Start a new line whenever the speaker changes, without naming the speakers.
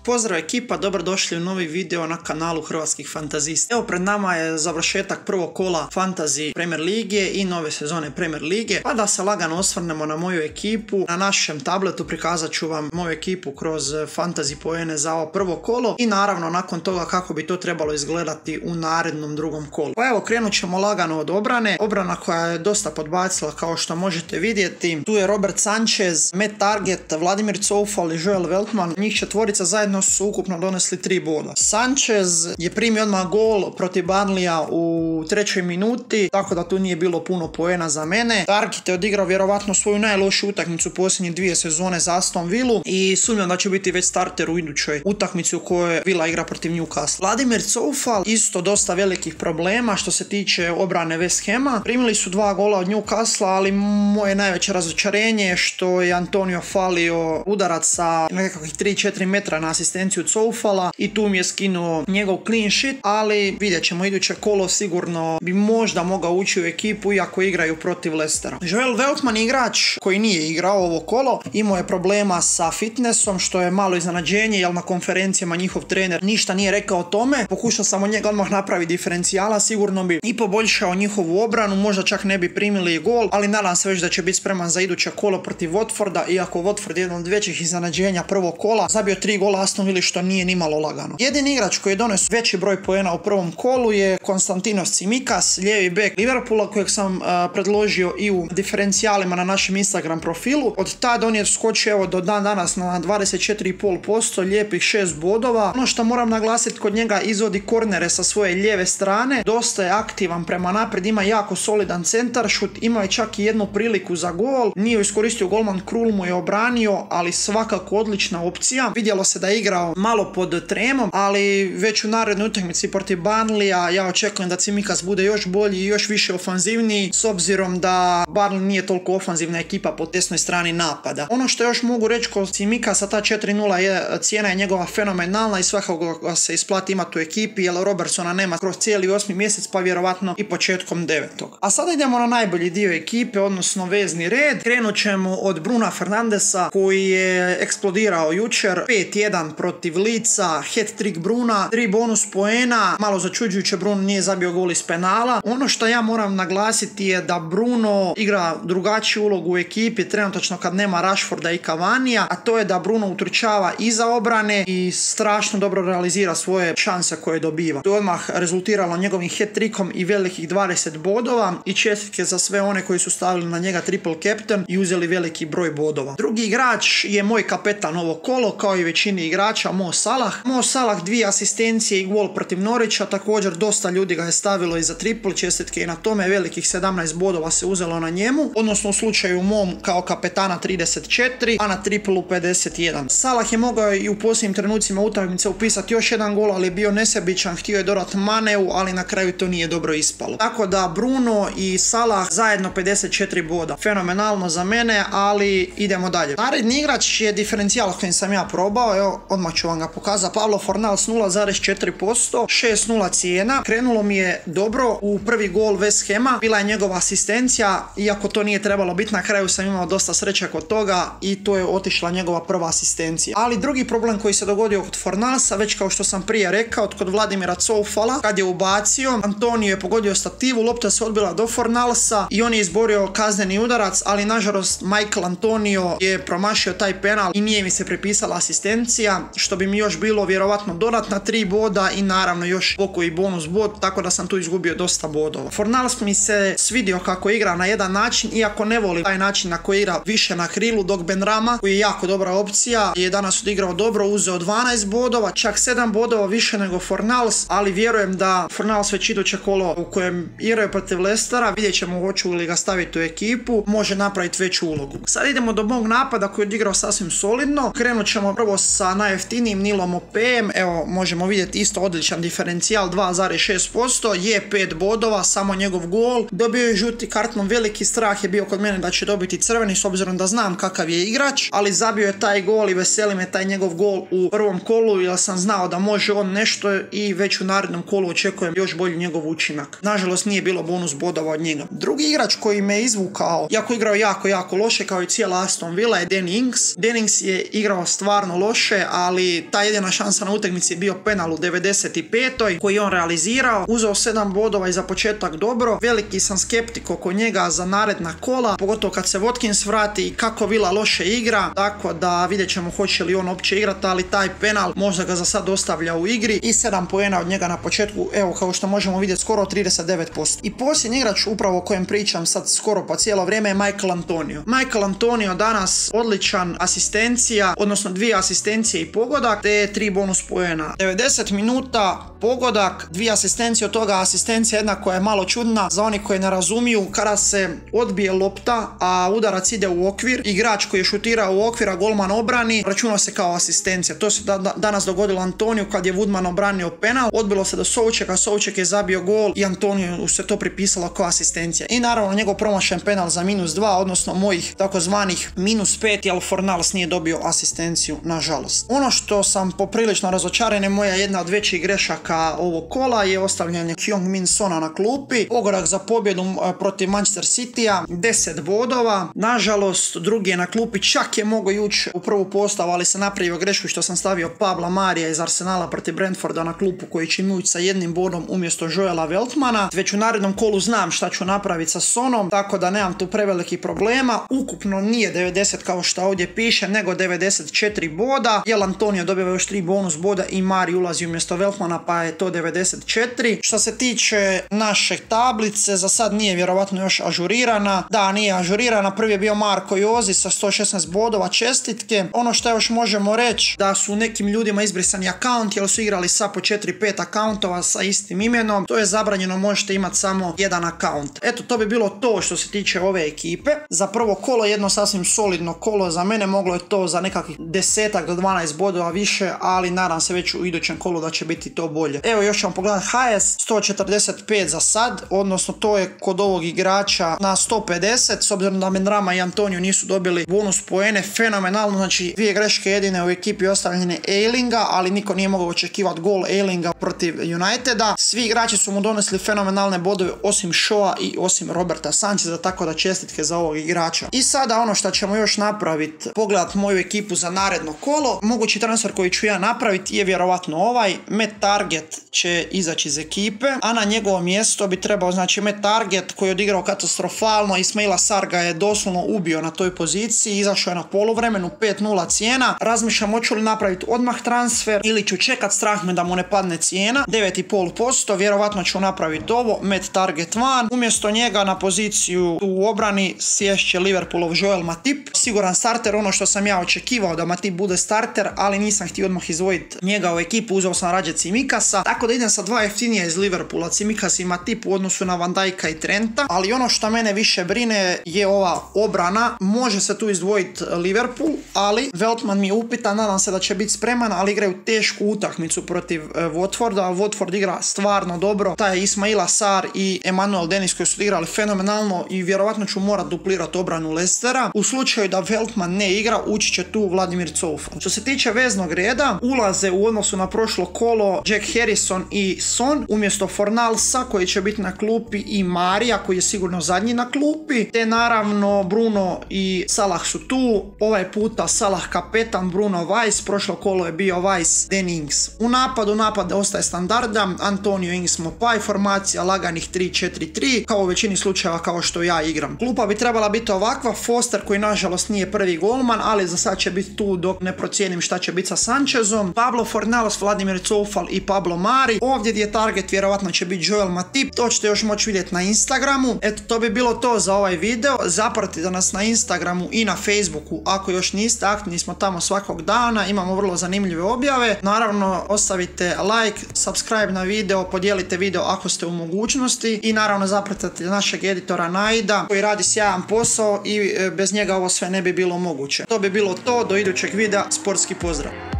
Pozdrav ekipa, dobrodošli u novi video na kanalu Hrvatskih fantazista. Evo pred nama je završetak prvog kola Fantasy Premier Lige i nove sezone Premier Lige. Pa da se lagano osvrnemo na moju ekipu. Na našem tabletu prikazat ću vam moju ekipu kroz Fantasy poene za ovo prvo kolo i naravno nakon toga kako bi to trebalo izgledati u narednom drugom kolu. Pa evo krenut ćemo lagano od obrane. Obrana koja je dosta podbacila kao što možete vidjeti. Tu je Robert Sanchez, Matt Target, Vladimir Coufal i Joel Veltman. Njih četvorica zajedno su ukupno donesli 3 boda. Sanchez je primio odmah gol protiv Burnleya u 3. minuti, tako da tu nije bilo puno poena za mene. Target je odigrao vjerovatno svoju najlošiju utakmicu posljednje 2 sezone za Aston Villu i sumnjam da će biti već starter u idućoj utakmici u kojoj Villa igra protiv Newcastle. Vladimir Coufal isto dosta velikih problema što se tiče obrane West Hama. Primili su 2 gola od Newcastle, ali moje najveće razočarenje je što je Antonio falio udarac sa nekakvih 3-4 metra na asistenciju Coufala i tu mi je skinuo njegov clean sheet, ali vidjet ćemo iduće kolo sigurno bi možda mogao ući u ekipu iako igraju protiv Leicestera. Joel Veltman igrač koji nije igrao ovo kolo, imao je problema sa fitnessom što je malo iznenađenje jer na konferencijama njihov trener ništa nije rekao o tome. Pokušao sam od njega odmah napraviti diferencijala, sigurno bi i poboljšao njihovu obranu, možda čak ne bi primili gol, ali nadam se već da će biti spreman za iduće kolo protiv Watforda, iako Watford je jedan od većih iznenađenja prvog kola, zabio 3 gola Aston Villa što nije ni malo lagano. Jedini igrač koji je donesao veći broj poena u prvom kolu je Konstantinos Tsimikas, lijevi bek Liverpoola kojeg sam predložio i u diferencijalima na našem Instagram profilu. Od tada on je skočio evo do dan danas na 24,5%, lijepih 6 bodova. Ono što moram naglasiti kod njega, izvodi kornere sa svoje lijeve strane, dosta je aktivan prema naprijed, ima jako solidan centar šut, ima je čak i jednu priliku za gol, nije iskoristio golman, Krul mu je obranio, ali svakako odlična opcija. Vidjelo se da je igrao malo pod tremom, ali već u narednoj utakmici protiv Burnleya ja očekujem da Tsimikas bude još bolji i još više ofanzivniji, s obzirom da Burnley nije toliko ofanzivna ekipa po desnoj strani napada. Ono što još mogu reći kod Tsimikasa, ta 4-0 je cijena je njegova fenomenalna i svakako ga se isplati imati u ekipi jer Robertsona nema kroz cijeli 8. mjesec pa vjerovatno i početkom 9. A sada idemo na najbolji dio ekipe, odnosno vezni red. Krenut ćemo od Bruna Fernandesa koji je eksplodirao jučer, 5-1 protiv Leedsa, hat-trick Bruna, 3 bonus poena, malo začuđujuće Bruno nije zabio gol iz penala. Ono što ja moram naglasiti je da Bruno igra drugačiju ulogu u ekipi trenutačno kad nema Rashforda i Cavanija, a to je da Bruno utrčava iza obrane i strašno dobro realizira svoje šanse koje dobiva. To je odmah rezultiralo njegovim hat-trickom i velikih 20 bodova i čestitke za sve one koji su stavili na njega triple captain i uzeli veliki broj bodova. Drugi igrač je moj kapetan ovo kolo, kao i većini igrača, Mo Salah. Mo Salah 2 asistencije i gol protiv Norwicha, također dosta ljudi ga je stavilo i za triple, čestitke i na tome, velikih 17 bodova se uzelo na njemu, odnosno u slučaju mom kao kapetana 34, a na triplu 51. Salah je mogao i u posljednjim trenucima utakmice upisati još jedan gol, ali je bio nesebičan, htio je dodat Maneu, ali na kraju to nije dobro ispalo. Tako da Bruno i Salah zajedno 54 boda. Fenomenalno za mene, ali idemo dalje. Naredni igrač je diferencijal kojim sam ja probao, evo odmah ću vam ga pokazati. Pablo Fornals 0,4%, 6-0 cijena. Krenulo mi je dobro u prvi gol West Hama, bila je njegova asistencija, iako to nije trebalo biti, na kraju sam imao dosta sreće kod toga i to je otišla njegova prva asistencija. Ali drugi problem koji se dogodio kod Fornalsa, već kao što sam prije rekao, kod Vladimira Coufala, kad je ubacio, Antonio je pogodio stativu, lopta se odbila do Fornalsa i on je izborio kazneni udarac, ali nažalost Michael Antonio je promašio taj penal i nije mi se prepisala asistencija, što bi mi još bilo vjerovatno dodatna 3 boda i naravno još pokoji bonus bod, tako da sam tu izgubio dosta bodova. Fornals mi se svidio kako igra na jedan način, iako ne voli taj način na koji igra više na krilu, dok Benrahma, koji je jako dobra opcija, je danas odigrao dobro, uzeo 12 bodova, čak 7 bodova više nego Fornals, ali vjerujem da Fornals već iduće kolo u kojem igraju protiv Leicestera, vidjet ćemo hoću li ga staviti u ekipu, može napraviti veću ulogu. Sad idemo do mog napada koji je odigrao sasvim solidno. Krenut ćemo prvo sa najjeftinijim Nilom OPM, evo možemo vidjeti isto odličan diferencijal 2,6%, je 5 bodova, samo njegov gol. Dobio je žuti karton, veliki strah je bio kod mene da će dobiti crveni s obzirom da znam kakav je igrač, ali zabio je taj gol i veseli me taj njegov gol u prvom kolu jer sam znao da može on nešto i već u narednom kolu očekujem još bolji njegov učinak. Nažalost nije bilo bonus bodova od njega. Drugi igrač koji me izvukao, iako igrao jako loše kao i cijela Aston Villa, je Danny Ings. Danny Ings je igrao stvarno loše, ali ta jedina šansa na utakmici je bio penal u 95. koji je on realizirao. Uzeo 7 bodova i za početak dobro. Veliki sam skeptik oko njega za naredna kola, pogotovo kad se Watkins vrati i kako Villa loše igra, tako da vidjet ćemo hoće li on uopće igrati, ali taj penal možda ga za sad ostavlja u igri i 7 poena od njega na početku, evo kao što možemo vidjeti skoro 39%. I posljednji igrač upravo o kojem pričam sad skoro pa cijelo vrijeme je Michael Antonio. Michael Antonio danas odličan, asistencija, odnosno 2 asistencije i pogodak, te 3 bonus poena. 90 minuta, pogodak, 2 asistencije, od toga asistencija jedna koja je malo čudna za oni koji ne razumiju. Kada se odbije lopta, a udarac ide u okvir, igrač koji je šutirao u okvir, a golman obrani, računao se kao asistencija. To se danas dogodilo Antoniju kad je Woodman obranio penal, odbilo se do Součeka, Souček je zabio gol i Antoniju se to pripisalo kao asistencija. I naravno njegov promašen penal za -2, odnosno mojih takozvanih -5, jer Fornals nije dobio asistenciju, nažalost. Ono što sam poprilično razočaran je moja jedna od većih grešaka ovog kola je ostavljanje Heung-min Sona na klupi. Pogodak za pobjedu protiv Manchester Citya, 10 bodova. Nažalost, drugi je na klupi, čak je mogao ući u prvu postavu, ali sam napravio grešku što sam stavio Pabla Marija iz Arsenala protiv Brentforda na klupu koji će mi ući sa 1 bodom umjesto Joela Veltmana. Već u narednom kolu znam šta ću napraviti sa Sonom, tako da nemam tu prevelikih problema. Ukupno nije 90 kao što ovdje piše, nego 94 boda, jer Antonio dobiva još 3 bonus boda i Mari ulazi umjesto Veltmana, pa je to 94. Što se tiče naše tablice, za sad nije vjerovatno još ažurirana. Da, nije ažurirana. Prvi je bio Marko Jozi sa 116 bodova, čestitke. Ono što još možemo reći da su nekim ljudima izbrisani akaunt, jer su igrali sa po 4-5 akauntova sa istim imenom. To je zabranjeno, možete imati samo jedan akaunt. Eto, to bi bilo to što se tiče ove ekipe. Za prvo kolo jedno sasvim solidno kolo za mene, moglo je to za nekakvih 10 do 12 bodova više, ali nadam se već u idućem kolu da će biti to bolje. Evo još ćemo pogledati HS, 145 za sad, odnosno to je kod ovog igrača na 150, s obzirom da Mendrama i Antonio nisu dobili bonus poene, fenomenalno, znači 2 greške jedine u ekipi ostavljene Eilinga, ali niko nije mogao očekivati gol Eilinga protiv Uniteda. Svi igrači su mu donesli fenomenalne bodove osim Shawa i osim Roberta Sancheza, tako da čestitke za ovog igrača. I sada ono što ćemo još napraviti, pogledat moju ekipu za naredno kolo. Mogući transfer koji ću ja napraviti je vjerovatno ovaj. Matt Target će izaći iz ekipe, a na njegovo mjesto bi trebao, znači, Matt Target koji je odigrao katastrofalno, Ismaila Sarr ga je doslovno ubio na toj poziciji, izašao je na poluvremenu, 5-0 cijena. Razmišljam hoću li napraviti odmah transfer ili ću čekat, strah me da mu ne padne cijena, 9,5%, vjerovatno ću napraviti ovo, Matt Target van. Umjesto njega na poziciju u obrani sješće Liverpoolov Joel Matip, siguran starter, ono što sam ja očekivao da Matip bude starter, ali nisam htio odmah izdvojiti njega u ekipu, uzeo sam rađe Cimikasa, tako da idem sa 2 jeftinija iz Liverpoola, Cimikas i Matip u odnosu na Van Dijka i Trenta, ali ono što mene više brine je ova obrana. Može se tu izdvojiti Liverpool, ali Veltman mi je upitan, nadam se da će biti spreman, ali igraju tešku utakmicu protiv Watforda. Watford igra stvarno dobro, taj Ismaila Sarr i Emmanuel Dennis koji su igrali fenomenalno i vjerovatno ću morat duplirati obranu Leicestera. U slučaju da Veltman ne igra, ući će tu Vladimir Coufal. Što se tiče veznog reda, ulaze u odnosu na prošlo kolo Jack Harrison i Son, umjesto Fornalsa koji će biti na klupi i Marija koji je sigurno zadnji na klupi, te naravno Bruno i Salah su tu. Ovaj puta Salah kapetan, Bruno Weiss, prošlo kolo je bio Weiss, Danny Ings. U napad ostaje standardan, Antonio Ings Mopai, formacija laganih 3-4-3, kao u većini slučajeva kao što ja igram. Klupa bi trebala biti ovakva, Foster koji nažalost nije prvi golman, ali za sad će biti tu dok ne procijenim šta će biti sa Sanchezom, Pablo Fornals, Vladimir Coufal i Pablo Mari. Ovdje gdje je target vjerovatno će biti Joel Matip, to ćete još moći vidjeti na Instagramu. Eto, to bi bilo to za ovaj video. Zapratite nas na Instagramu i na Facebooku ako još niste, aktivni smo tamo svakog dana, imamo vrlo zanimljive objave. Naravno, ostavite like, subscribe na video, podijelite video ako ste u mogućnosti i naravno zapratite našeg editora Naida koji radi sjajan posao i bez njega ovo sve ne bi bilo moguće. To bi bilo to, do idućeg videa, sportski pozdrav!